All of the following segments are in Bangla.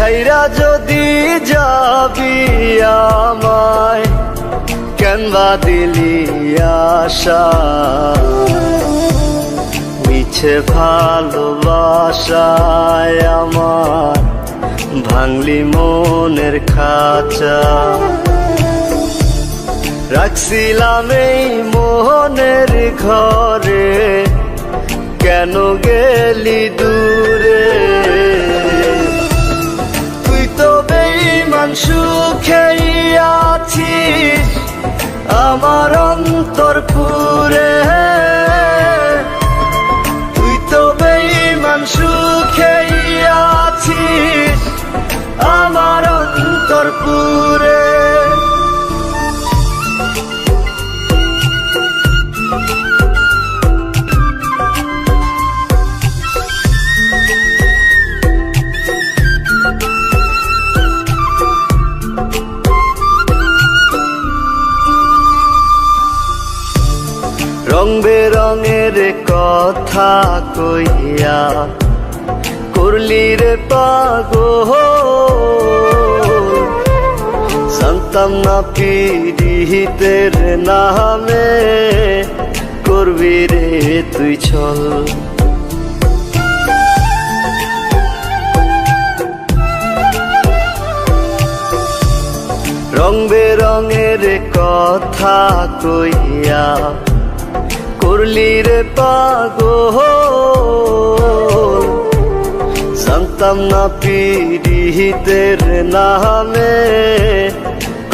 ছাইরা যদি যাবি আমায়, কেনবা দিলি আশা। মিছে ভালোবাসায় আমার ভাঙলি মনের খাঁচা। রাখছিলাম এই মোহনের ঘরে, কেন গেলি দূরে। তুই তো বেঈমান সুখেই আছিস আমার অন্তর পুরে। তুই তো বেঈমান সুখেই আছিস আমার অন্তর পুরে। রং বেরঙের কথা কইয়া করলি রে পাগল। জানতাম না পীড়িতের নামে করবি রে তুই ছল। রং বেরঙের কথা কইয়া করলি রে পাগল। জানতাম না পীড়িতের নামে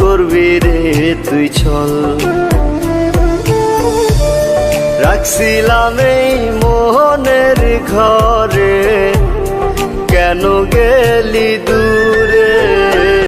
করবি রে তুই ছল। রাখছিলাম এই মোহনের ঘরে, কেন গেলি